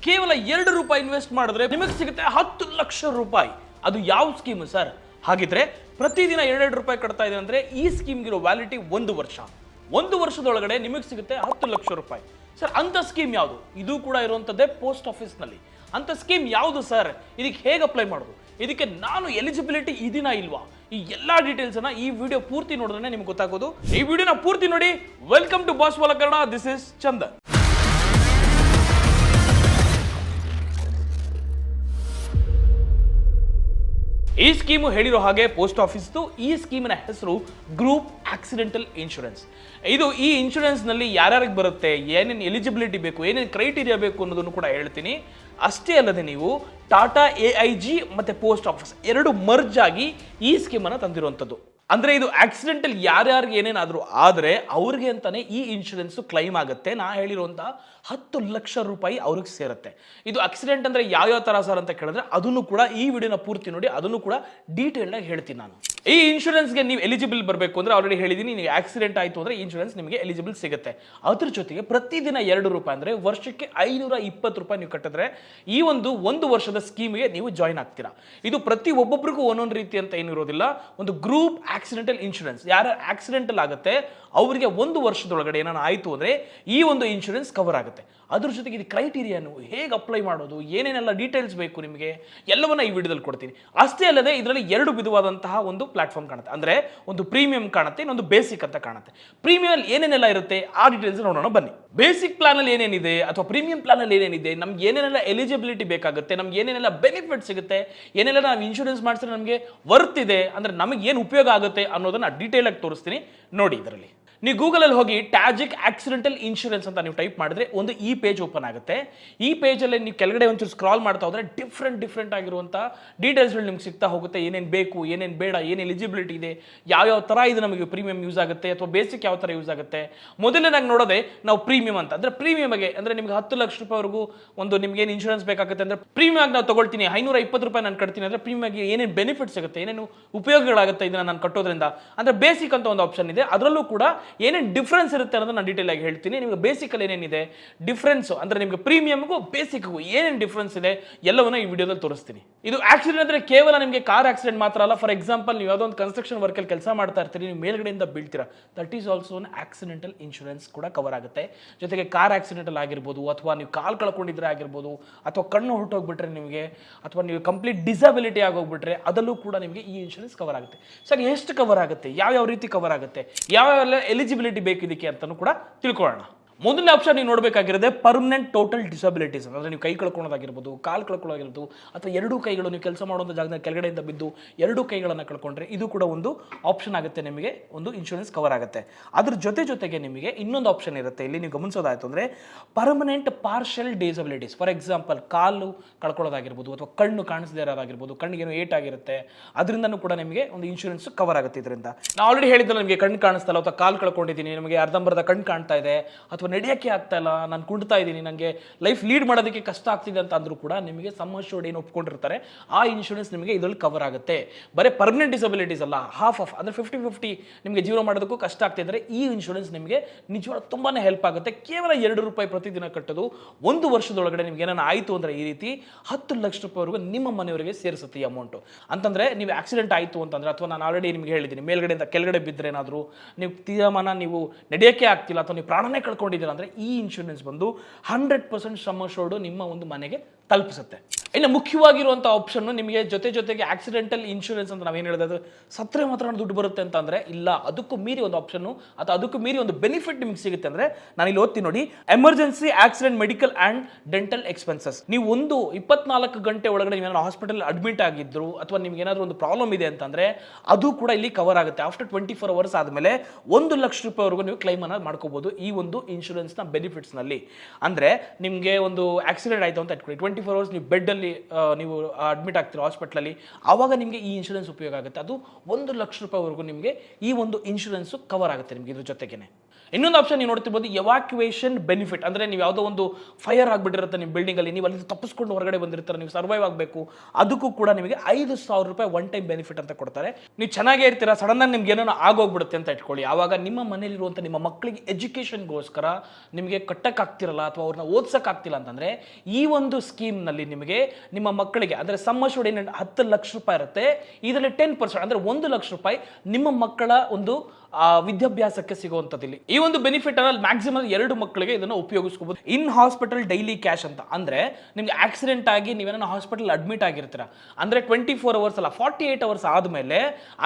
ಕೇವಲ 2 ರೂಪಾಯಿ ಇನ್ವೆಸ್ಟ್ ಮಾಡಿದ್ರೆ ನಿಮಗೆ ಸಿಗುತ್ತೆ 10 ಲಕ್ಷ ರೂಪಾಯಿ. ಅದು ಯಾವ ಸ್ಕೀಮ್ ಸರ್? ಹಾಗಿದ್ರೆ ಪ್ರತಿದಿನ 2 ರೂಪಾಯಿ ಕಟ್ತಾ ಇದೆ ಅಂದ್ರೆ ಈ ಸ್ಕೀಮ್ಗಿರೋ ವ್ಯಾಲಿಡಿಟಿ 1 ವರ್ಷ. 1 ವರ್ಷದೊಳಗಡೆ ನಿಮಗೆ ಸಿಗುತ್ತೆ 10 ಲಕ್ಷ ರೂಪಾಯಿ. ಸರ್ ಅಂತ ಸ್ಕೀಮ್ ಯಾವುದು? ಇದು ಕೂಡ ಇರುವಂತದ್ದೇ ಪೋಸ್ಟ್ ಆಫೀಸ್ ನಲ್ಲಿ. ಅಂತ ಸ್ಕೀಮ್ ಯಾವುದು ಸರ್? ಇದಕ್ಕೆ ಹೇಗೆ ಅಪ್ಲೈ ಮಾಡೋದು? ಇದಕ್ಕೆ ನಾನು ಎಲಿಜಿಬಿಲಿಟಿ ಇದೀನಾ ಇಲ್ವಾ? ಈ ಎಲ್ಲಾ ಡೀಟೇಲ್ಸ್ ಅನ್ನ ಈ ವಿಡಿಯೋ ಪೂರ್ತಿ ನೋಡಿದ್ರೆ ನಿಮ್ಗೆ ಗೊತ್ತಾಗೋದು. ಈ ವಿಡಿಯೋನ ಪೂರ್ತಿ ನೋಡಿ. Welcome to Boss Wala Kannada. This is Chandan. ಈ ಸ್ಕೀಮು ಹೇಳಿರೋ ಹಾಗೆ ಪೋಸ್ಟ್ ಆಫೀಸ್ದು ಈ ಸ್ಕೀಮಿನ ಹೆಸರು ಗ್ರೂಪ್ ಆಕ್ಸಿಡೆಂಟಲ್ ಇನ್ಶೂರೆನ್ಸ್. ಇದು ಈ ಇನ್ಶೂರೆನ್ಸ್ ನಲ್ಲಿ ಯಾರ್ಯಾರಿಗೆ ಬರುತ್ತೆ, ಏನೇನು ಎಲಿಜಿಬಿಲಿಟಿ ಬೇಕು, ಏನೇನು ಕ್ರೈಟೀರಿಯಾ ಬೇಕು ಅನ್ನೋದನ್ನು ಕೂಡ ಹೇಳ್ತೀನಿ. ಅಷ್ಟೇ ಅಲ್ಲದೆ ನೀವು ಟಾಟಾ AIG ಮತ್ತೆ ಪೋಸ್ಟ್ ಆಫೀಸ್ ಎರಡು ಮರ್ಜ್ ಆಗಿ ಈ ಸ್ಕೀಮನ್ನು ತಂದಿರುವಂಥದ್ದು. ಅಂದ್ರೆ ಇದು ಆಕ್ಸಿಡೆಂಟಲ್ ಯಾರ್ಯಾರಿಗೆ ಏನೇನಾದರೂ ಆದರೆ ಅವ್ರಿಗೆ ಅಂತಾನೆ ಈ ಇನ್ಶೂರೆನ್ಸ್ ಕ್ಲೈಮ್ ಆಗುತ್ತೆ. ನಾ ಹೇಳಿರುವಂತಹ 10 ಲಕ್ಷ ರೂಪಾಯಿ ಅವ್ರಿಗೆ ಸೇರುತ್ತೆ. ಇದು ಆಕ್ಸಿಡೆಂಟ್ ಅಂದ್ರೆ ಯಾವ ತರ ಸರ್ ಅಂತ ಕೇಳಿದ್ರೆ ಅದನ್ನು ಕೂಡ ಈ ವಿಡಿಯೋನ ಪೂರ್ತಿ ನೋಡಿ, ಅದನ್ನು ಕೂಡ ಡೀಟೇಲ್ ಆಗಿ ಹೇಳ್ತೀನಿ ನಾನು. ಈ ಇನ್ಶೂರೆನ್ಸ್ಗೆ ನೀವು ಎಲಿಜಿಬಲ್ ಬರಬೇಕು ಅಂದ್ರೆ ಆಲ್ರೆಡಿ ಹೇಳಿದೀನಿ, ನೀವು ಆಕ್ಸಿಡೆಂಟ್ ಆಯಿತು ಅಂದ್ರೆ ಇನ್ಶೂರೆನ್ಸ್ ನಿಮಗೆ ಎಲಿಜಿಬಲ್ ಸಿಗುತ್ತೆ. ಅದ್ರ ಜೊತೆಗೆ ಪ್ರತಿದಿನ 2 ರೂಪಾಯಿ ಅಂದ್ರೆ ವರ್ಷಕ್ಕೆ 520 ರೂಪಾಯಿ ನೀವು ಕಟ್ಟಿದ್ರೆ ಈ ಒಂದು ವರ್ಷದ ಸ್ಕೀಮ್ಗೆ ನೀವು ಜಾಯಿನ್ ಆಗ್ತೀರಾ. ಇದು ಪ್ರತಿ ಒಬ್ಬೊಬ್ಬರಿಗೂ ಒಂದೊಂದು ರೀತಿ ಅಂತ ಏನಿರೋದಿಲ್ಲ. ಒಂದು ಗ್ರೂಪ್ ಆಕ್ಸಿಡೆಂಟಲ್ ಇನ್ಶೂರೆನ್ಸ್, ಯಾರ ಆಕ್ಸಿಡೆಂಟಲ್ ಆಗುತ್ತೆ ಅವರಿಗೆ 1 ವರ್ಷದೊಳಗಡೆ ಏನಾನ ಆಯಿತು ಅಂದ್ರೆ ಈ ಒಂದು ಇನ್ಶೂರೆನ್ಸ್ ಕವರ್ ಆಗುತ್ತೆ. ಅದ್ರ ಜೊತೆಗೆ ಇದು ಕ್ರೈಟೀರಿಯಾನು ಹೇಗೆ ಅಪ್ಲೈ ಮಾಡೋದು, ಏನೇನೆಲ್ಲ ಡೀಟೇಲ್ಸ್ ಬೇಕು ನಿಮಗೆ ಎಲ್ಲವನ್ನ ಈ ವಿಡಿಯೋದಲ್ಲಿ ಕೊಡ್ತೀನಿ. ಅಷ್ಟೇ ಅಲ್ಲದೆ ಇದರಲ್ಲಿ 2 ವಿಧವಾದಂತಹ ಒಂದು ಪ್ಲಾಟ್ಫಾರ್ಮ್ ಕಾಣುತ್ತೆ. ಅಂದ್ರೆ ಒಂದು ಪ್ರೀಮಿಯಂ ಕಾಣುತ್ತೆ, ಇನ್ನೊಂದು ಬೇಸಿಕ್ ಅಂತ ಕಾಣುತ್ತೆ. ಪ್ರೀಮಿಯಂ ಅಲ್ಲಿ ಏನೇನೆಲ್ಲ ಇರುತ್ತೆ ಆ ಡೀಟೇಲ್ಸ್ ನೋಡೋಣ ಬನ್ನಿ. ಬೇಸಿಕ್ ಪ್ಲಾನ್ ಅಲ್ಲಿ ಏನೇನಿದೆ ಅಥವಾ ಪ್ರೀಮಿಯಂ ಪ್ಲಾನ್ ಅಲ್ಲಿ ಏನೇನಿದೆ, ನಮ್ಗೆ ಏನೇನೆಲ್ಲ ಎಲಿಜಿಬಿಲಿಟಿ ಬೇಕಾಗುತ್ತೆ, ನಮ್ಗೆ ಏನೇನೆಲ್ಲ ಬೆನಿಫಿಟ್ ಸಿಗುತ್ತೆ, ಏನೆಲ್ಲ ನಾವು ಇನ್ಶೂರೆನ್ಸ್ ಮಾಡಿಸಿದ್ರೆ ನಮಗೆ ವರ್ತ್ ಇದೆ ಅಂದ್ರೆ ನಮಗೆ ಏನು ಉಪಯೋಗ ಆಗುತ್ತೆ ಅನ್ನೋದನ್ನ ಡೀಟೇಲ್ ಆಗಿ ತೋರಿಸ್ತೀನಿ ನೋಡಿ. ಇದರಲ್ಲಿ ನೀವು ಗೂಗಲಲ್ಲಿ ಹೋಗಿ ಟ್ಯಾಜಿಕ್ ಆಕ್ಸಿಡೆಂಟಲ್ ಇನ್ಶೂರೆನ್ಸ್ ಅಂತ ನೀವು ಟೈಪ್ ಮಾಡಿದ್ರೆ ಒಂದು ಈ ಪೇಜ್ ಓಪನ್ ಆಗುತ್ತೆ. ಈ ಪೇಜಲ್ಲಿ ನೀವು ಕೆಳಗಡೆ ಒಂಚೂರು ಸ್ಕ್ರಾಲ್ ಮಾಡ್ತಾ ಹೋದ್ರೆ ಡಿಫ್ರೆಂಟ್ ಆಗಿರುವಂಥ ಡೀಟೇಲ್ಸ್ಗಳು ನಿಮ್ಗೆ ಸಿಗ್ತಾ ಹೋಗುತ್ತೆ. ಏನೇನು ಬೇಕು, ಏನೇನು ಬೇಡ, ಏನು ಎಲಿಜಿಬಿಲಿಟಿ ಇದೆ, ಯಾವ ಥರ ಇದು ನಮಗೆ ಪ್ರೀಮಿಯಂ ಯೂಸ್ ಆಗುತ್ತೆ ಅಥವಾ ಬೇಸಿಕ್ ಯಾವ ಥರ ಯೂಸ್ ಆಗುತ್ತೆ. ಮೊದಲನೇದಾಗಿ ನೋಡೋದೆ ನಾವು ಪ್ರೀಮಿಯಂ ಅಂತ. ಅಂದರೆ ಪ್ರೀಮಿಯಮ್ಗೆ ಅಂದರೆ ನಿಮ್ಗೆ 10 ಲಕ್ಷ ರೂಪಾಯಿವರೆಗೂ ಒಂದು ನಿಮ್ಗೆ ಏನು ಇನ್ಶೂರೆನ್ಸ್ ಬೇಕಾಗುತ್ತೆ ಅಂದರೆ ಪ್ರೀಮಿಯಂ ಆಗಿ ನಾವು ತಗೊಳ್ತೀನಿ 520 ರೂಪಾಯಿ ನಾನು ಕಟ್ತೀನಿ ಅಂದರೆ ಪ್ರೀಮಿಯಮ್ಗೆ ಏನೇನು ಬೆನಿಫಿಟ್ ಸಿಗುತ್ತೆ, ಏನೇನು ಉಪಯೋಗಗಳಾಗುತ್ತೆ ಇದನ್ನು ನಾನು ಕಟ್ಟೋದ್ರಿಂದ. ಅಂದರೆ ಬೇಸಿಕ್ ಅಂತ ಒಂದು ಆಪ್ಷನ್ ಇದೆ. ಅದರಲ್ಲೂ ಕೂಡ ಏನೇನು ಡಿಫ್ರೆನ್ಸ್ ಇರುತ್ತೆ ಅನ್ನೋದನ್ನ ನಾನು ಡೀಟೇಲ್ ಆಗಿ ಹೇಳ್ತೀನಿ. ನಿಮಗೆ ಬೇಸಿಕಲ್ಲಿ ಏನೇನಿದೆ ಡಿಫ್ರೆನ್ಸ್ ಅಂದ್ರೆ ನಿಮಗೆ ಪ್ರೀಮಿಯಮ್ಗೂ ಬೇಸಿಕ್ಗೂ ಏನೇನು ಡಿಫ್ರೆನ್ಸ್ ಇದೆ ಎಲ್ಲವನ್ನ ಈ ವಿಡಿಯೋದಲ್ಲಿ ತೋರಿಸ್ತೀನಿ. ಇದು ಆಕ್ಸಿಡೆಂಟ್ ಅಂದ್ರೆ ಕೇವಲ ನಿಮಗೆ ಕಾರ್ ಆಕ್ಸಿಡೆಂಟ್ ಮಾತ್ರ ಅಲ್ಲ. ಫಾರ್ ಎಕ್ಸಾಂಪಲ್ ನೀವು ಯಾವುದೋ ಒಂದು ಕನ್ಸ್ಟ್ರಕ್ಷನ್ ವರ್ಕ್ ಅಲ್ಲಿ ಕೆಲಸ ಮಾಡ್ತಾ ಇರ್ತೀರಿ, ನೀವು ಮೇಲ್ಗಡೆಯಿಂದ ಬೀಳ್ತೀರಾ, that is also one accidental insurance ಕೂಡ ಕವರ್ ಆಗುತ್ತೆ. ಜೊತೆಗೆ ಕಾರ್ ಆಕ್ಸಿಡೆಂಟಲ್ ಆಗಿರ್ಬೋದು, ಅಥವಾ ನೀವು ಕಾಲ್ ಕಳ್ಕೊಂಡಿದ್ರೆ ಆಗಿರ್ಬೋದು, ಅಥವಾ ಕಣ್ಣು ಹೊರಟೋಗ್ಬಿಟ್ರೆ ನಿಮಗೆ, ಅಥವಾ ನೀವು ಕಂಪ್ಲೀಟ್ ಡಿಸಬಿಲಿಟಿ ಆಗೋಗ್ಬಿಟ್ರೆ ಅದಲ್ಲೂ ಕೂಡ ನಿಮಗೆ ಈ ಇನ್ಶೂರೆನ್ಸ್ ಕವರ್ ಆಗುತ್ತೆ. ಸರ್ ಎಷ್ಟು ಕವರ್ ಆಗುತ್ತೆ, ಯಾವ ರೀತಿ ಕವರ್ ಆಗುತ್ತೆ, ಯಾವೆಲ್ಲ ಎಲಿಜಿಬಿಲಿಟಿ ಬೇಕು ಇದಕ್ಕೆ ಅಂತಾನು ಕೂಡ ತಿಳ್ಕೊಳ್ಳೋಣ. ಮೊದಲನೇ ಆಪ್ಷನ್ ನೀವು ನೋಡಬೇಕಾಗಿರೋದೇ ಪರ್ಮನೆಂಟ್ ಟೋಟಲ್ ಡಿಸಬಿಲಿಟೀಸ್. ಅಂದರೆ ನೀವು ಕೈ ಕಳ್ಕೊಳ್ಳೋದಾಗಿರ್ಬೋದು, ಕಾಲು ಕಳ್ಕೊಳ್ಳೋದಾಗಿರ್ಬೋದು, ಅಥವಾ 2 ಕೈಗಳು ನೀವು ಕೆಲಸ ಮಾಡುವಂಥ ಜಾಗದಲ್ಲಿ ಕೆಳಗಡೆಯಿಂದ ಬಿದ್ದು 2 ಕೈಗಳನ್ನು ಕಳ್ಕೊಂಡ್ರೆ ಇದು ಕೂಡ ಒಂದು ಆಪ್ಷನ್ ಆಗುತ್ತೆ, ನಿಮಗೆ ಒಂದು ಇನ್ಶೂರೆನ್ಸ್ ಕವರ್ ಆಗುತ್ತೆ. ಅದ್ರ ಜೊತೆಗೆ ನಿಮಗೆ ಇನ್ನೊಂದು ಆಪ್ಷನ್ ಇರುತ್ತೆ. ಇಲ್ಲಿ ನೀವು ಗಮನಿಸೋದಾಯ್ತು ಅಂದರೆ permanent partial disabilities. For example ಕಾಲು ಕಳ್ಕೊಳ್ಳೋದಾಗಿರ್ಬೋದು, ಅಥವಾ ಕಣ್ಣು ಕಾಣಿಸದೇ ಇರೋದಾಗಿರ್ಬೋದು, ಕಣ್ಣಿಗೇನೋ ಏಟಾಗಿರುತ್ತೆ, ಅದರಿಂದನೂ ಕೂಡ ನಿಮಗೆ ಒಂದು ಇನ್ಶೂರೆನ್ಸ್ ಕವರ್ ಆಗುತ್ತೆ. ಇದರಿಂದ ನಾವು ಆಲ್ರೆಡಿ ಹೇಳಿದ್ರೆ ನಿಮಗೆ ಕಣ್ಣು ಕಾಣಿಸ್ತಲ್ಲ ಅಥವಾ ಕಾಲು ಕಳ್ಕೊಂಡಿದ್ದೀನಿ, ನಿಮಗೆ ಅರ್ಧಂಬರ್ಧ ಕಣ್ಣು ಕಾಣ್ತಾ ಇದೆ, ಅಥವಾ ನಡೆಯೋಕ್ಕೆ ಆಗ್ತಾ ಇಲ್ಲ, ನಾನು ಕುಂಡ್ತಾ ಇದ್ದೀನಿ, ನನಗೆ ಲೈಫ್ ಲೀಡ್ ಮಾಡೋದಕ್ಕೆ ಕಷ್ಟ ಆಗ್ತಿದೆ ಅಂತ ಅಂದ್ರೂ ಕೂಡ ನಿಮಗೆ ಸಮ್ ಅಶ್ಯೂರ್ಡ್ ಏನು ಒಪ್ಕೊಂಡಿರ್ತಾರೆ ಆ ಇನ್ಶೂರೆನ್ಸ್ ನಿಮಗೆ ಇದರಲ್ಲಿ ಕವರ್ ಆಗುತ್ತೆ. ಬರೀ ಪರ್ಮನೆಂಟ್ ಡಿಸಬಿಲಿಟೀಸ್ ಅಲ್ಲ, ಹಾಫ್ ಅಂದರೆ 50-50 ನಿಮಗೆ ಜೀವನ ಮಾಡೋದಕ್ಕೂ ಕಷ್ಟ ಆಗ್ತಿದ್ರೆ ಈ ಇನ್ಶೂರೆನ್ಸ್ ನಿಮಗೆ ನಿಜವಾದ ತುಂಬಾನೇ ಹೆಲ್ಪ್ ಆಗುತ್ತೆ. ಕೇವಲ 2 ರೂಪಾಯಿ ಪ್ರತಿದಿನ ಕಟ್ಟೋದು 1 ವರ್ಷದೊಳಗಡೆ ನಿಮ್ಗೆ ಏನಾನ ಆಯಿತು ಅಂದ್ರೆ ಈ ರೀತಿ 10 ಲಕ್ಷ ರೂಪಾಯಿವರೆಗೂ ನಿಮ್ಮ ಮನೆಯವರಿಗೆ ಸೇರಿಸುತ್ತೆ ಈ ಅಮೌಂಟು. ಅಂತಂದ್ರೆ ನೀವು ಆಕ್ಸಿಡೆಂಟ್ ಆಯಿತು ಅಂತಂದ್ರೆ, ಅಥವಾ ನಾನು ಆಲ್ರೆಡಿ ನಿಮ್ಗೆ ಹೇಳಿದ್ದೀನಿ ಮೇಲ್ಗಡೆಯಿಂದ ಕೆಳಗಡೆ ಬಿದ್ದರೆ ಏನಾದರೂ ನೀವು ತೀರ್ಮಾನ ನೀವು ನಡೆಯೋಕ್ಕೆ ಆಗ್ತಿಲ್ಲ ಅಥವಾ ನೀವು ಪ್ರಾಣನೇ ಕಳ್ಕೊಂಡಿದ್ದೀರಾ ಅಂದ್ರೆ ಈ ಇನ್ಶೂರೆನ್ಸ್ ಬಂದು 100% ಸಮ್ ಅಶ್ಯೂರ್ಡ್ ನಿಮ್ಮ ಒಂದು ಮನೆಗೆ ತಲುಪಿಸುತ್ತೆ. ಇನ್ನು ಮುಖ್ಯವಾಗಿರುವಂಥ ಆಪ್ಷನ್ ನಿಮಗೆ ಜೊತೆಗೆ ಆಕ್ಸಿಡೆಂಟಲ್ ಇನ್ಶೂರೆನ್ಸ್ ಅಂತ ನಾವೇನು ಹೇಳಿದ್ರೆ ಸತ್ರೆ ಮಾತ್ರ ದುಡ್ಡು ಬರುತ್ತೆ ಅಂತ ಅಂದ್ರೆ ಇಲ್ಲ, ಅದಕ್ಕೂ ಮೀರಿ ಒಂದು ಆಪ್ಷನ್ ಅಥವಾ ಅದಕ್ಕೂ ಮೀರಿ ಒಂದು ಬೆನಿಫಿಟ್ ನಿಮ್ಗೆ ಸಿಗುತ್ತೆ. ಅಂದ್ರೆ ನಾನು ಇಲ್ಲಿ ಓದ್ತೀನಿ ನೋಡಿ, emergency accident medical and dental expenses. ನೀವು ಒಂದು 24 ಗಂಟೆ ಒಳಗಡೆ ನೀವೇನಾದ್ರು ಹಾಸ್ಪಿಟಲ್ ಅಡ್ಮಿಟ್ ಆಗಿದ್ರು ಅಥವಾ ನಿಮ್ಗೆ ಏನಾದರೂ ಒಂದು ಪ್ರಾಬ್ಲಮ್ ಇದೆ ಅಂತಂದ್ರೆ ಅದು ಕೂಡ ಇಲ್ಲಿ ಕವರ್ ಆಗುತ್ತೆ. ಆಫ್ಟರ್ 24 ಅವರ್ಸ್ ಆದಮೇಲೆ 1 ಲಕ್ಷ ರೂಪಾಯಿವರೆಗೂ ನೀವು ಕ್ಲೈಮ್ ಅನ್ನ ಮಾಡ್ಕೋಬಹುದು ಈ ಒಂದು ಇನ್ಶೂರೆನ್ಸ್ ನ ಬೆನಿಫಿಟ್ಸ್ ನಲ್ಲಿ. ಅಂದ್ರೆ ನಿಮಗೆ ಒಂದು ಆಕ್ಸಿಡೆಂಟ್ ಆಯ್ತು ಅಂತ ಇಟ್ಕೊಳ್ಳಿ, 24 ಅವರ್ಸ್ ನೀವು ಬೆಡ್ ಅಲ್ಲಿ ನೀವು ಅಡ್ಮಿಟ್ ಆಗ್ತೀರಾ ಹಾಸ್ಪಿಟಲ್ ಅಲ್ಲಿ, ಆವಾಗ ನಿಮಗೆ ಈ ಇನ್ಶೂರೆನ್ಸ್ ಉಪಯೋಗ ಆಗುತ್ತೆ. ಅದು 1 ಲಕ್ಷ ರೂಪಾಯಿವರೆಗೂ ನಿಮಗೆ ಈ ಒಂದು ಇನ್ಶೂರೆನ್ಸ್ ಕವರ್ ಆಗುತ್ತೆ ನಿಮಗೆ ಇದ್ರ ಜೊತೆಗೇನೆ. ಇನ್ನೊಂದು ಆಪ್ಷನ್ ನೀವು ನೋಡ್ತಿರ್ಬೋದು ಎವಾಕ್ಯುವೇಷನ್ ಬೆನಿಫಿಟ್. ಅಂದರೆ ನೀವು ಯಾವುದೋ ಒಂದು ಫೈರ್ ಆಗಿಬಿಟ್ಟಿರುತ್ತೆ ನಿಮ್ಮ ಬಿಲ್ಡಿಂಗಲ್ಲಿ, ನೀವು ಅಲ್ಲಿ ತಪ್ಪಿಸ್ಕೊಂಡು ಹೊರಗಡೆ ಬಂದಿರ್ತಾರೆ, ನೀವು ಸರ್ವೈವ್ ಆಗಬೇಕು, ಅದಕ್ಕೂ ಕೂಡ ನಿಮಗೆ 5,000 ರೂಪಾಯಿ ಒನ್ ಟೈಮ್ ಬೆನಿಫಿಟ್ ಅಂತ ಕೊಡ್ತಾರೆ. ನೀವು ಚೆನ್ನಾಗೇ ಇರ್ತೀರಾ, ಸಡನ್ ಆಗಿ ನಿಮ್ಗೆ ಏನೋ ಆಗೋಗ್ಬಿಡುತ್ತೆ ಅಂತ ಇಟ್ಕೊಳ್ಳಿ, ಆವಾಗ ನಿಮ್ಮ ಮನೇಲಿರುವಂಥ ನಿಮ್ಮ ಮಕ್ಕಳಿಗೆ ಎಜುಕೇಷನ್ಗೋಸ್ಕರ ನಿಮಗೆ ಕಟ್ಟಕ್ಕಾಗ್ತಿರಲ್ಲ ಅಥವಾ ಅವ್ರನ್ನ ಓದ್ಸೋಕ್ಕಾಗ್ತಿಲ್ಲ ಅಂತಂದರೆ ಈ ಒಂದು ಸ್ಕೀಮ್ನಲ್ಲಿ ನಿಮಗೆ ನಿಮ್ಮ ಮಕ್ಕಳಿಗೆ ಅಂದರೆ ಸಮ್ ಅಶ್ಯೂರ್ಡ್ ಏನು 10 ಲಕ್ಷ ರೂಪಾಯಿ ಇರುತ್ತೆ, ಇದರಲ್ಲಿ 10% ಅಂದರೆ 1 ಲಕ್ಷ ರೂಪಾಯಿ ನಿಮ್ಮ ಮಕ್ಕಳ ಒಂದು ವಿದ್ಯಾಭ್ಯಾಸಕ್ಕೆ ಸಿಗುವಂಥದ್ದಿಲ್ಲಿ. ಈ ಒಂದು ಬೆನಿಫಿಟ್ ಅನ್ನ ಮ್ಯಾಕ್ಸಿಮಮ್ 2 ಮಕ್ಕಳಿಗೆ ಇದನ್ನು ಉಪಯೋಗಿಸ್ಕೋಬಹುದು. ಇನ್ ಹಾಸ್ಪಿಟಲ್ ಡೈಲಿ ಕ್ಯಾಶ್ ಅಂತ ಅಂದ್ರೆ ನಿಮ್ಗೆ ಆಕ್ಸಿಡೆಂಟ್ ಆಗಿ ನೀವೇನೋ ಹಾಸ್ಪಿಟಲ್ ಅಡ್ಮಿಟ್ ಆಗಿರ್ತೀರಾ ಅಂದ್ರೆ 24 ಅವರ್ಸ್ ಅಲ್ಲ 48 ಅವರ್ಸ್ ಆದ್ಮೇಲೆ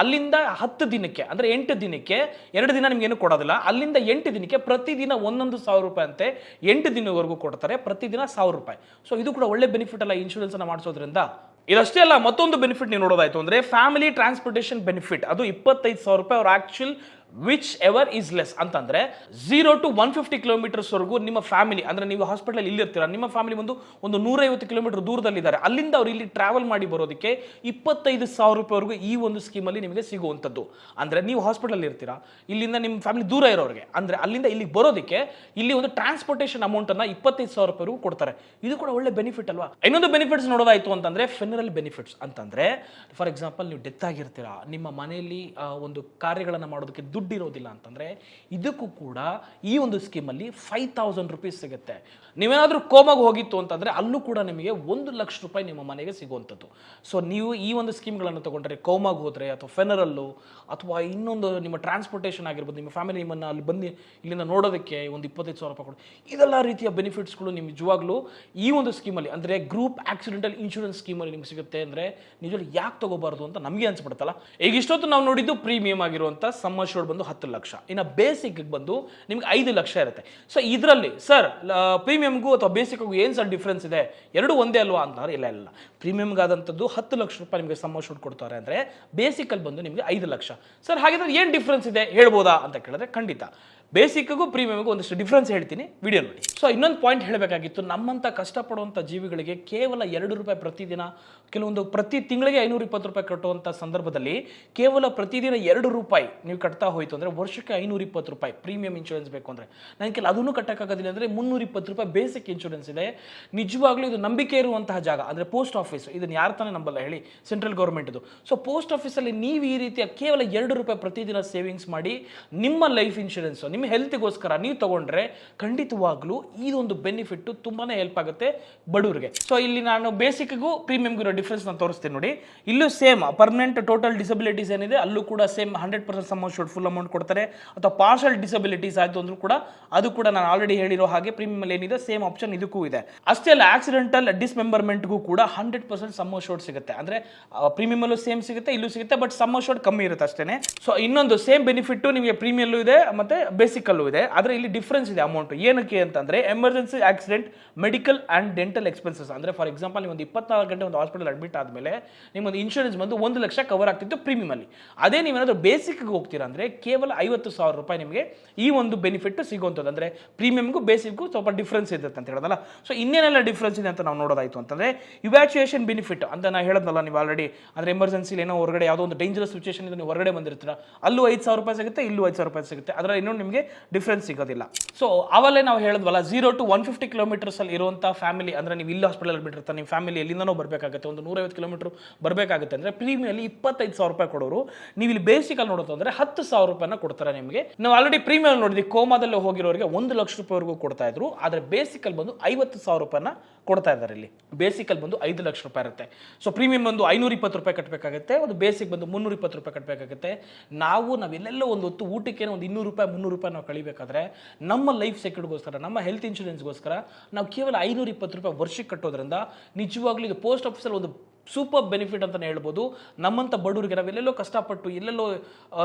ಅಲ್ಲಿಂದ 10 ದಿನಕ್ಕೆ ಅಂದ್ರೆ 8 ದಿನಕ್ಕೆ 2 ದಿನ ನಿಮ್ಗೆ ಏನು ಕೊಡೋದಿಲ್ಲ, ಅಲ್ಲಿಂದ 8 ದಿನಕ್ಕೆ ಪ್ರತಿದಿನ 1,100 ರೂಪಾಯಿ ಅಂತೆ 8 ದಿನವರೆಗೂ ಕೊಡ್ತಾರೆ, ಪ್ರತಿದಿನ 1,000 ರೂಪಾಯಿ. ಸೊ ಇದು ಕೂಡ ಒಳ್ಳೆ ಬೆನಿಫಿಟ್ ಅಲ್ಲ ಇನ್ಶೂರೆನ್ಸ್ ಅನ್ನ ಮಾಡಿಸೋದ್ರಿಂದ. ಇದಷ್ಟೇ ಅಲ್ಲ, ಮತ್ತೊಂದು ಬೆನಿಫಿಟ್ ನೀವು ನೋಡೋದಾಯ್ತು ಅಂದ್ರೆ ಫ್ಯಾಮಿಲಿ ಟ್ರಾನ್ಸ್ಪೋರ್ಟೇಷನ್ ಬೆನಿಫಿಟ್. ಅದು 25,000 ರೂಪಾಯಿ ಅವ್ರ actual which ever is less ಅಂತಂದ್ರೆ 0 to 150 ಕಿಲೋಮೀಟರ್ಸ್ ವರೆಗೂ ನಿಮ್ಮ ಫ್ಯಾಮಿಲಿ ಅಂದ್ರೆ ನೀವು ಹಾಸ್ಪಿಟಲ್ ಇಲ್ಲಿರ್ತೀರಾ, ನಿಮ್ಮ ಫ್ಯಾಮಿಲಿ ಒಂದು 150 ಕಿಲೋಮೀಟರ್ ದೂರದಲ್ಲಿದ್ದಾರೆ, ಅಲ್ಲಿಂದ ಅವ್ರು ಇಲ್ಲಿ ಟ್ರಾವೆಲ್ ಮಾಡಿ ಬರೋದಕ್ಕೆ 25,000 ರೂಪಾಯಿವರೆಗೂ ಈ ಒಂದು ಸ್ಕೀಮಲ್ಲಿ ನಿಮಗೆ ಸಿಗುವಂಥದ್ದು. ಅಂದ್ರೆ ನೀವು ಹಾಸ್ಪಿಟಲ್ ಇರ್ತೀರಾ, ಇಲ್ಲಿಂದ ನಿಮ್ಮ ಫ್ಯಾಮಿಲಿ ದೂರ ಇರೋರಿಗೆ ಅಂದ್ರೆ ಅಲ್ಲಿಂದ ಇಲ್ಲಿಗೆ ಬರೋದಕ್ಕೆ ಇಲ್ಲಿ ಒಂದು ಟ್ರಾನ್ಸ್ಪೋರ್ಟೇಷನ್ ಅಮೌಂಟ್ ಅನ್ನ 25,000 ರೂಪಾಯಿವರೆಗೂ ಕೊಡ್ತಾರೆ. ಇದು ಕೂಡ ಒಳ್ಳೆ ಬೆನಿಫಿಟ್ ಅಲ್ವಾ. ಇನ್ನೊಂದು ಬೆನಿಫಿಟ್ಸ್ ನೋಡೋದಾಯ್ತು ಅಂತಂದ್ರೆ ಫೆನರಲ್ ಬೆನಿಫಿಟ್ಸ್ ಅಂತಂದ್ರೆ ಫಾರ್ ಎಕ್ಸಾಂಪಲ್ ನೀವು ಡೆತ್ ಆಗಿರ್ತೀರಾ, ನಿಮ್ಮ ಮನೆಯಲ್ಲಿ ಒಂದು ಕಾರ್ಯಗಳನ್ನು ಮಾಡೋದಕ್ಕೆ ದುಡ್ಡು ಇರೋದಿಲ್ಲ ಅಂತಂದ್ರೆ ಇದಕ್ಕೂ ಕೂಡ ಈ ಒಂದು ಸ್ಕೀಮಲ್ಲಿ 5,000 ರೂಪೀಸ್ ಸಿಗುತ್ತೆ. ನೀವೇನಾದ್ರೂ ಕೋಮಾಗ ಹೋಗಿತ್ತು ಅಂತಂದ್ರೆ ಅಲ್ಲೂ ಕೂಡ ನಿಮಗೆ 1 ಲಕ್ಷ ರೂಪಾಯಿ ನಿಮ್ಮ ಮನೆಗೆ ಸಿಗುವಂಥದ್ದು. ಸೊ ನೀವು ಈ ಒಂದು ಸ್ಕೀಮ್ಗಳನ್ನು ತಗೊಂಡ್ರೆ ಕೋಮಾಗ ಹೋದ್ರೆ ಅಥವಾ ಫೆನರಲ್ಲು ಅಥವಾ ಇನ್ನೊಂದು ನಿಮ್ಮ ಟ್ರಾನ್ಸ್ಪೋರ್ಟೇಷನ್ ಆಗಿರ್ಬೋದು, ನಿಮ್ಮ ಫ್ಯಾಮಿಲಿ ನಿಮ್ಮನ್ನು ಅಲ್ಲಿ ಬಂದು ಇಲ್ಲಿಂದ ನೋಡೋದಕ್ಕೆ ಒಂದು 25,000 ರೂಪಾಯಿ ಕೊಡು, ಇದೆಲ್ಲ ರೀತಿಯ ಬೆನಿಫಿಟ್ಸ್ಗಳು ನಿಮ್ಗೆ ನಿಜವಾಗ್ಲೂ ಈ ಒಂದು ಸ್ಕೀಮಲ್ಲಿ ಅಂದರೆ ಗ್ರೂಪ್ ಆಕ್ಸಿಡೆಂಟಲ್ ಇನ್ಶೂರೆನ್ಸ್ ಸ್ಕೀಮಲ್ಲಿ ನಿಮ್ಗೆ ಸಿಗುತ್ತೆ. ಅಂದರೆ ನಿಜವಾಗ್ಲೂ ಯಾಕೆ ತಗೋಬಾರ್ದು ಅಂತ ನಮಗೆ ಅನ್ಸ್ಬಿಡುತ್ತಲ್ಲ. ಈಗ ಇಷ್ಟೊತ್ತು ನಾವು ನೋಡಿದ್ದು ಪ್ರೀಮಿಯಂ ಆಗಿರುವಂಥ ಸಮ್ ಅಶ್ಯೂರ್ಡ್ ಬಂದು 10 ಲಕ್ಷ, ಇನ್ನು ಬೇಸಿಕ್ ಬಂದು ನಿಮ್ಗೆ 5 ಲಕ್ಷ ಇರುತ್ತೆ. ಸೊ ಇದರಲ್ಲಿ ಸರ್ ಪ್ರೀಮಿಯಂಗೂ ಅಥವಾ ಬೇಸಿಕ್ಗೂ ಏನು ಸರ್ ಡಿಫ್ರೆನ್ಸ್ ಇದೆ, ಎರಡು ಒಂದೇ ಅಲ್ವಾ ಅಂತಂದ್ರೆ ಇಲ್ಲ. ಪ್ರೀಮಿಯಂಗಾದಂಥದ್ದು 10 ಲಕ್ಷ ರೂಪಾಯಿ ನಿಮಗೆ ಸಮ್ ಅಶ್ಯೂರ್ಡ್ ಕೊಡ್ತಾರೆ, ಅಂದರೆ ಬೇಸಿಕಲ್ಲಿ ಬಂದು ನಿಮಗೆ 5 ಲಕ್ಷ. ಸರ್ ಹಾಗಿದ್ರೆ ಏನು ಡಿಫ್ರೆನ್ಸ್ ಇದೆ ಹೇಳ್ಬೋದಾ ಅಂತ ಕೇಳಿದ್ರೆ ಖಂಡಿತ ಬೇಸಿಕ್ಗೂ ಪ್ರೀಮಿಯಮ್ಗೂ ಒಂದಿಷ್ಟು ಡಿಫ್ರೆನ್ಸ್ ಹೇಳ್ತೀನಿ, ವಿಡಿಯೋ ನೋಡಿ. ಸೊ ಇನ್ನೊಂದು ಪಾಯಿಂಟ್ ಹೇಳಬೇಕಾಗಿತ್ತು, ನಮ್ಮಂಥ ಕಷ್ಟಪಡುವಂಥ ಜೀವಿಗಳಿಗೆ ಕೇವಲ 2 ರೂಪಾಯಿ ಪ್ರತಿದಿನ, ಕೆಲವೊಂದು ಪ್ರತಿ ತಿಂಗಳಿಗೆ 520 ರೂಪಾಯಿ ಕಟ್ಟುವಂಥ ಸಂದರ್ಭದಲ್ಲಿ ಕೇವಲ ಪ್ರತಿದಿನ 2 ರೂಪಾಯಿ ನೀವು ಕಟ್ತಾ ಹೋಯ್ತು ಅಂದರೆ ವರ್ಷಕ್ಕೆ 520 ರೂಪಾಯಿ ಪ್ರೀಮಿಯಂ ಇನ್ಶೂರೆನ್ಸ್ ಬೇಕು ಅಂದರೆ ನನಗೆ ಕೆಲ ಅದನ್ನು ಕಟ್ಟಕ್ಕಾಗೋದಿಲ್ಲ ಅಂದರೆ 320 ರೂಪಾಯಿ ಬೇಸಿಕ್ ಇನ್ಶೂರೆನ್ಸ್ ಇದೆ. ನಿಜವಾಗ್ಲೂ ಇದು ನಂಬಿಕೆ ಇರುವಂತಹ ಜಾಗ ಅಂದರೆ ಪೋಸ್ಟ್ ಆಫೀಸ್. ಇದನ್ನು ಯಾರು ತಾನೇ ನಂಬಲ್ಲ ಹೇಳಿ, ಸೆಂಟ್ರಲ್ ಗೌರ್ಮೆಂಟ್ದು. ಸೊ ಪೋಸ್ಟ್ ಆಫೀಸಲ್ಲಿ ನೀವು ಈ ರೀತಿಯ ಕೇವಲ 2 ರೂಪಾಯಿ ಪ್ರತಿದಿನ ಸೇವಿಂಗ್ಸ್ ಮಾಡಿ ನಿಮ್ಮ ಲೈಫ್ ಇನ್ಶೂರೆನ್ಸ್ ನಿಮ್ಮ ಹೆಲ್ತ್ಗೋಸ್ಕರ ನೀವು ತಗೊಂಡ್ರೆ ಖಂಡಿತವಾಗ್ಲೂ ಇದೊಂದು ಬೆನಿಫಿಟ್ ತುಂಬಾನೇ ಹೆಲ್ಪ್ ಆಗುತ್ತೆ ಬಡವರಿಗೆ. ಸೊ ಇಲ್ಲಿ ನಾನು ಬೇಸಿಕ್ಗೂ ಪ್ರೀಮಿಯಂಗೂ ಇರೋ ಡಿಫ್ರೆನ್ಸ್ ನಾನು ತೋರಿಸ್ತೀನಿ ನೋಡಿ. ಇಲ್ಲೂ ಸೇಮ್ ಪರ್ಮನೆಂಟ್ ಟೋಟಲ್ ಡಿಸಬಿಲಿಟೀಸ್ ಏನಿದೆ ಅಲ್ಲೂ ಕೂಡ same 100% sum assured full amount ಕೊಡ್ತಾರೆ, ಅಥವಾ ಪಾರ್ಷಲ್ ಡಿಸಬಿಲಿಟೀಸ್ ಆಯಿತು ಅಂದ್ರೂ ಕೂಡ ಅದು ಕೂಡ ನಾನು ಆಲ್ರೆಡಿ ಹೇಳಿರೋ ಹಾಗೆ ಪ್ರೀಮಿಯಂ ಅಲ್ಲಿ ಏನಿದೆ ಸೇಮ್ ಆಪ್ಷನ್ ಇದಕ್ಕೂ ಇದೆ. ಅಷ್ಟೇ ಅಲ್ಲ, ಆಕ್ಸಿಡೆಂಟಲ್ ಡಿಸ್ಮೆಂಬರ್ಮೆಂಟ್ಗೂ ಕೂಡ 100% ಸಮ್ ಅಶ್ಯೂರ್ಡ್ ಸಿಗುತ್ತೆ. ಅಂದ್ರೆ ಪ್ರೀಮಿಯಂ ಅಲ್ಲೂ ಸೇಮ್ ಸಿಗುತ್ತೆ, ಇಲ್ಲೂ ಸಿಗುತ್ತೆ, ಬಟ್ ಸಮ್ ಅಶ್ಯೂರ್ಡ್ ಕಮ್ಮಿ ಇರುತ್ತೆ ಅಷ್ಟೇ. ಸೊ ಇನ್ನೊಂದು ಸೇಮ್ ಬೆನಿಫಿಟ್ ನಿಮಗೆ ಪ್ರೀಮಿಯಂ ಇದೆ ಮತ್ತೆ ಬೇಸಿಕ್ ಅಲ್ಲೂ ಇದೆ, ಆದರೆ ಇಲ್ಲಿ ಡಿಫ್ರೆನ್ಸ್ ಇದೆ ಅಮೌಂಟ್. ಏನಕ್ಕೆ ಅಂತಂದ್ರೆ emergency accident medical and dental expenses ಅಂದ್ರೆ ಫಾರ್ ಎಕ್ಸಾಂಪಲ್ ನೀವು ಒಂದು 24 ಗಂಟೆ ಒಂದು ಹಾಸ್ಪಿಟಲ್ ಅಡ್ಮಿಟ್ ಆದಮೇಲೆ ನಿಮ್ಮೊಂದು ಇನ್ಶೂರೆನ್ಸ್ ಬಂದು 1 ಲಕ್ಷ ಕವರ್ ಆಗ್ತಿತ್ತು ಪ್ರೀಮಿಯಂ ಅಲ್ಲಿ. ಅದೇ ನೀವೇನಾದ್ರೂ ಬೇಸಿಕ್ಗೆ ಹೋಗ್ತೀರಾ ಅಂದ್ರೆ ಕೇವಲ 50,000 ರೂಪಾಯಿ ನಿಮಗೆ ಈ ಒಂದು ಬೆನಿಫಿಟ್ ಸಿಗುವಂಥದ್ದು. ಅಂದ್ರೆ ಪ್ರೀಮಿಯಂಗೂ ಬೇಸಿಕ್ಗೂ ಸ್ವಲ್ಪ ಡಿಫ್ರೆನ್ಸ್ ಇರುತ್ತೆ ಅಂತ ಹೇಳೋದಲ್ಲ. ಸೊ ಇನ್ನೇನೆಲ್ಲ ಡಿಫ್ರೆನ್ಸ್ ಇದೆ ಅಂತ ನಾವು ನೋಡೋದಾಯ್ತು ಅಂತಂದ್ರೆ ಇವ್ಯಾಚುಯೇಷನ್ ಬೆನಿಫಿಟ್ ಅಂತ ನಾನು ಹೇಳೋದಲ್ಲ, ನೀವು ಆಲ್ರೆಡಿ ಅಂದ್ರೆ ಎಮರ್ಜೆನ್ಸಿಲಿ ಏನೋ ಹೊರಗಡೆ ಯಾವುದೋ ಒಂದು ಡೇಂಜರಸ್ ಸಿಚುವೇಷನ್ ಇದೆ, ನೀವು ಹೊರಗಡೆ ಬಂದಿರ್ತೀರಾ, ಅಲ್ಲೂ 5,000 ರೂಪಾಯಿ ಸಿಗುತ್ತೆ, ಇಲ್ಲೂ 5,000 ರೂಪಾಯಿ ಸಿಗುತ್ತೆ, ಅದರ ಇನ್ನೊಂದು ನಿಮಗೆ ಡಿಫ್ರೆನ್ಸ್ ಸಿಗೋದಿಲ್ಲ. ಸೊ ಅವಲ್ಲೇ ನಾವು ಹೇಳಿದ್ವಲ್ಲ 0 to 150 ಕಿಲೋಮೀಟರ್ಸ್ ಅಲ್ಲಿ ಇರುವಂಥ ಫ್ಯಾಮಿಲಿ ಅಂದ್ರೆ ನೀವು ಇಲ್ಲಿ ಹಾಸ್ಪಿಟಲ್ ಅಡ್ಮಿಟ್ ಇರ್ತಾರೆ, ನಿಮ್ಮ ಫ್ಯಾಮಿಲಿ ಎಲ್ಲಿಂದನೋ ಬರಬೇಕಾಗುತ್ತೆ, ಒಂದು 150 ಕಿಲೋಮೀಟರ್ ಬರಬೇಕಾಗುತ್ತೆ ಅಂದ್ರೆ ಪ್ರೀಮಿಯಲ್ಲಿ 25,000 ರೂಪಾಯಿ ಕೊಡೋರು ನೀವು ಇಲ್ಲಿ ಬೇಸಿಕ್ ಅಲ್ಲಿ ನೋಡೋದು ಅಂದ್ರೆ 10,000 ರೂಪಾಯಿನ ಕೊಡ್ತಾರೆ ನಿಮಗೆ. ನಾವು ಆಲ್ರೆಡಿ ಪ್ರೀಮಿಯಂ ನೋಡಿದ್ವಿ, ಕೋಮಾದಲ್ಲಿ ಹೋಗಿರೋರಿಗೆ 1 ಲಕ್ಷ ರೂಪಾಯಿವರೆಗೂ ಕೊಡ್ತಾ ಇದ್ರು, ಆದರೆ ಬೇಸಿಕ್ ಅಲ್ಲಿ ಬಂದು 50,000 ರೂಪಾಯಿನ ಕೊಡ್ತಾ ಇದ್ದಾರೆ. ಇಲ್ಲಿ ಬೇಸಿಕ್ ಅಲ್ಲಿ ಬಂದು 5 ಲಕ್ಷ ರೂಪಾಯಿ ಇರುತ್ತೆ. ಸೊ ಪ್ರೀಮಿಯಂ ಬಂದು 520 ರೂಪಾಯಿ ಕಟ್ಟಬೇಕಾಗುತ್ತೆ, ಒಂದು ಬೇಸಿಕ್ ಬಂದು 320 ರೂಪಾಯಿ ಕಟ್ಟಬೇಕಾಗುತ್ತೆ. ನಾವೆಲ್ಲೆಲ್ಲೋ ಒಂದು ಹೊತ್ತು ಊಟಕ್ಕೆ ಒಂದು 200 ರೂಪಾಯಿ 300 ರೂಪಾಯಿ ನಾವು ಕಳಿಬೇಕಾದ್ರೆ ನಮ್ಮ ಲೈಫ್ ಸೆಕ್ಯೂರ್ಗೋಸ್ಕರ ನಮ್ಮ ಹೆಲ್ತ್ ಇನ್ಶೂರೆನ್ಸ್ಗೋಸ್ಕರ ನಾವು ಕೇವಲ 520 ರೂಪಾಯಿ ವರ್ಷಕ್ಕೆ ಕಟ್ಟೋದ್ರಿಂದ ನಿಜವಾಗ್ಲೂ ಇದು ಪೋಸ್ಟ್ ಆಫೀಸಲ್ಲಿ ಒಂದು ಸೂಪರ್ ಬೆನಿಫಿಟ್ ಅಂತಲೇ ಹೇಳ್ಬೋದು. ನಮ್ಮಂಥ ಬಡವರಿಗೆ ನಾವೆಲ್ಲೆಲ್ಲೋ ಕಷ್ಟಪಟ್ಟು ಎಲ್ಲೆಲ್ಲೋ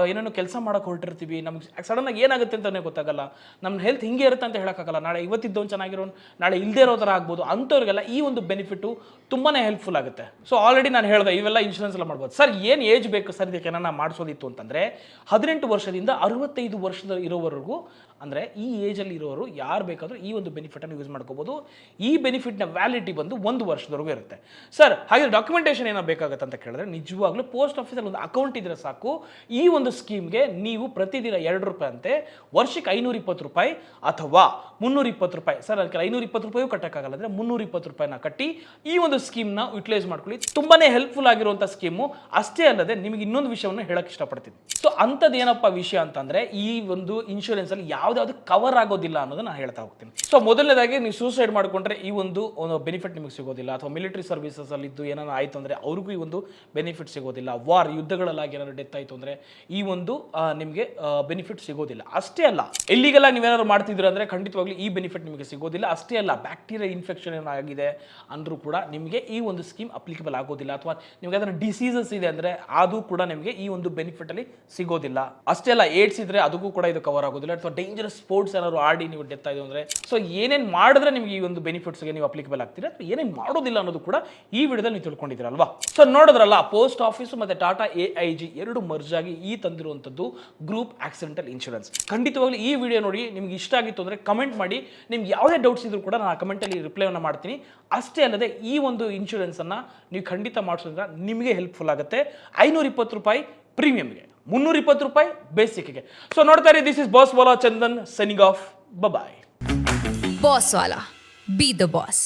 ಏನೇನೋ ಕೆಲಸ ಮಾಡೋಕೆ ಹೊರಟಿರ್ತೀವಿ, ನಮ್ಗೆ ಸಡನ್ನಾಗಿ ಏನಾಗುತ್ತೆ ಅಂತಲೇ ಗೊತ್ತಾಗಲ್ಲ, ನಮ್ಮ ಹೆಲ್ತ್ ಹಿಂಗೆ ಇರುತ್ತೆ ಅಂತ ಹೇಳೋಕ್ಕಾಗಲ್ಲ, ನಾಳೆ ಇವತ್ತಿದ್ದವನು ಚೆನ್ನಾಗಿರೋನು ನಾಳೆ ಇಲ್ಲದೇ ಇರೋ ಥರ ಆಗ್ಬೋದು, ಅಂಥವ್ರಿಗೆಲ್ಲ ಈ ಒಂದು ಬೆನಿಫಿಟ್ಟು ತುಂಬಾ ಹೆಲ್ಪ್ಫುಲ್ ಆಗುತ್ತೆ. ಸೊ ಆಲ್ರೆಡಿ ನಾನು ಹೇಳಿದೆ ಇವೆಲ್ಲ ಇನ್ಶೂರೆನ್ಸ್ ಎಲ್ಲ ಮಾಡ್ಬೋದು. ಸರ್ ಏನು ಏಜ್ ಬೇಕು ಸರ್ ಇದಕ್ಕೆ ಏನಾರ ಮಾಡಿಸೋದಿತ್ತು ಅಂತಂದರೆ 18 ವರ್ಷದಿಂದ 65 ವರ್ಷದ ಇರೋವರೆಗೂ ಅಂದರೆ ಈ ಏಜಲ್ಲಿ ಇರೋರು ಯಾರು ಬೇಕಾದರೂ ಈ ಒಂದು ಬೆನಿಫಿಟನ್ನು ಯೂಸ್ ಮಾಡ್ಕೋಬೋದು. ಈ ಬೆನಿಫಿಟ್ನ ವ್ಯಾಲಿಡಿಟಿ ಬಂದು 1 ವರ್ಷದವರೆಗೂ ಇರುತ್ತೆ. ಸರ್ ಹಾಗೆ ಡಾಕ್ಯುಮೆಂಟೇಷನ್ ಏನೋ ಬೇಕಾಗುತ್ತೆ ಅಂತ ಕೇಳಿದ್ರೆ ನಿಜವಾಗ್ಲೂ ಪೋಸ್ಟ್ ಆಫೀಸಲ್ಲಿ ಒಂದು ಅಕೌಂಟ್ ಇದ್ರೆ ಸಾಕು. ಈ ಒಂದು ಸ್ಕೀಮ್ಗೆ ನೀವು ಪ್ರತಿದಿನ 2 ರೂಪಾಯಿ ಅಂತೆ, ವರ್ಷಕ್ಕೆ 520 ರೂಪಾಯಿ ಅಥವಾ 320 ರೂಪಾಯಿ. ಸರ್ ಅದಕ್ಕೆ 520 ರೂಪಾಯಿ ಕಟ್ಟಕ್ಕಾಗಲ್ಲ ಅಂದರೆ 320 ರೂಪಾಯಿನ ಕಟ್ಟಿ ಈ ಒಂದು ಸ್ಕೀಮ್ನ ಯುಟಿಲೈಸ್ ಮಾಡ್ಕೊಳ್ಳಿ. ತುಂಬಾನೇ ಹೆಲ್ಪ್ಫುಲ್ ಆಗಿರುವಂಥ ಸ್ಕೀಮು. ಅಷ್ಟೇ ಅಲ್ಲದೆ ನಿಮಗೆ ಇನ್ನೊಂದು ವಿಷಯವನ್ನು ಹೇಳಕ್ಕೆ ಇಷ್ಟಪಡ್ತೀನಿ. ಸೊ ಅಂಥದ್ದು ಏನಪ್ಪ ವಿಷಯ ಅಂತಂದ್ರೆ ಈ ಒಂದು ಇನ್ಶೂರೆನ್ಸ್ ಅಲ್ಲಿ ಯಾವ್ದಾವ್ದು ಕವರ್ ಆಗೋದಿಲ್ಲ ಅನ್ನೋದನ್ನ ನಾನು ಹೇಳ್ತಾ ಹೋಗ್ತೀನಿ. ಸೊ ಮೊದಲನೇದಾಗಿ ನೀವು ಸೂಸೈಡ್ ಮಾಡ್ಕೊಂಡ್ರೆ ಈ ಒಂದು ಬೆನಿಫಿಟ್ ನಿಮಗೆ ಸಿಗೋದಿಲ್ಲ, ಅಥವಾ ಮಿಲಿಟರಿ ಸರ್ವಿಸಸ್ ಅಲ್ಲಿ ಇದ್ದು ಏನಾದ್ರು ಆಯ್ತು ಅಂದ್ರೆ ಅವ್ರಿಗೂ ಈ ಒಂದು ಬೆನಿಫಿಟ್ ಸಿಗೋದಿಲ್ಲ, ವಾರ್ ಯುದ್ಧಗಳಲ್ಲಾಗಿ ಏನಾದ್ರು ಡೆತ್ ಆಯ್ತು ಅಂದ್ರೆ ಈ ಒಂದು ನಿಮಗೆ ಬೆನಿಫಿಟ್ ಸಿಗೋದಿಲ್ಲ. ಅಷ್ಟೇ ಅಲ್ಲ, ಇಲ್ಲಿಗೆಲ್ಲ ನೀವೇನಾದ್ರು ಮಾಡ್ತಿದ್ರೆ ಅಂದ್ರೆ ಖಂಡಿತವಾಗ್ಲೂ ಈ ಬೆನಿಫಿಟ್ ನಿಮಗೆ ಸಿಗೋದಿಲ್ಲ. ಅಷ್ಟೇ ಅಲ್ಲ, ಬ್ಯಾಕ್ಟೀರಿಯಾ ಇನ್ಫೆಕ್ಷನ್ ಏನಾಗಿದೆ ಅಂದ್ರೂ ಕೂಡ ನಿಮಗೆ ಈ ಒಂದು ಸ್ಕೀಮ್ ಅಪ್ಲಿಕಬಲ್ ಆಗೋದಿಲ್ಲ. ಅಥವಾ ನಿಮಗೆ ಅದನ್ನ ಡಿಸೀಸಸ್ ಇದೆ ಅಂದ್ರೆ ಅದು ಕೂಡ ನಿಮಗೆ ಈ ಒಂದು ಬೆನಿಫಿಟ್ ಅಲ್ಲಿ ಸಿಗೋದಿಲ್ಲ. ಅಷ್ಟೇ ಅಲ್ಲ, ಏಡ್ಸ್ ಇದ್ರೆ ಅದಕ್ಕೂ ಕೂಡ ಇದು ಕವರ್ ಆಗೋದಿಲ್ಲ. ಅಥವಾ ಡೇಂಜರಸ್ ಸ್ಪೋರ್ಟ್ಸ್ ಏನಾದ್ರು ಆಡಿ ನೀವು ಡೆತ್ ಆಯ್ತು ಅಂದ್ರೆ ಸೊ ಏನೇನ್ ಮಾಡಿದ್ರೆ ನಿಮಗೆ ಈ ಒಂದು ಬೆನಿಫಿಟ್ಸ್ಗೆ ನೀವು ಅಪ್ಲಿಕಬಲ್ ಆಗ್ತೀರಾ ಅಥವಾ ಏನೇನ್ ಮಾಡೋದಿಲ್ಲ ಅನ್ನೋದು ಕೂಡ ಈ ವಿಡಿಯೋದಲ್ಲಿ ನೀವು ತಿಳ್ಕೊಂಡಿದ್ದೀರಲ್ವಾ. ಸೊ ನೋಡಿದ್ರಲ್ಲ, ಪೋಸ್ಟ್ ಆಫೀಸ್ ಮತ್ತೆ ಟಾಟಾ AIG ಎರಡು ಮರ್ಜ್ ಆಗಿ ಈ ತಂದಿರುವಂತದ್ದು ಗ್ರೂಪ್ ಆಕ್ಸಿಡೆಂಟಲ್ ಇನ್ಶೂರೆನ್ಸ್. ಖಂಡಿತವಾಗ್ಲೂ ಈ ವಿಡಿಯೋ ನೋಡಿ ನಿಮ್ಗೆ ಇಷ್ಟ ಆಗಿತ್ತು ಅಂದ್ರೆ ಕಮೆಂಟ್ ಮಾಡಿ. ನಿಮ್ಗೆ ಯಾವುದೇ ಡೌಟ್ಸ್ ಇದ್ರೂ ಕೂಡ ನಾನು ಕಮೆಂಟ್ ಅಲ್ಲಿ ರಿಪ್ಲೈನ ಮಾಡ್ತೀನಿ. ಅಷ್ಟೇ ಅಲ್ಲದೆ ಈ ಒಂದು ಇನ್ಶೂರೆನ್ಸ್ ಅನ್ನ ನೀವು ಖಂಡಿತ ಮಾಡಿಸೋದ್ರಿಂದ ನಿಮಗೆ ಹೆಲ್ಪ್ಫುಲ್ ಆಗುತ್ತೆ. 520 ರೂಪಾಯಿ ಪ್ರೀಮಿಯಂಗೆ, 320 ರೂಪಾಯಿ ಬೇಸಿಕ್ಗೆ. ಸೊ ನೋಡ್ತಾ ಇರಿ, this is Boss Wala Chandan signing off. Bye. Boss Wala. Be the boss.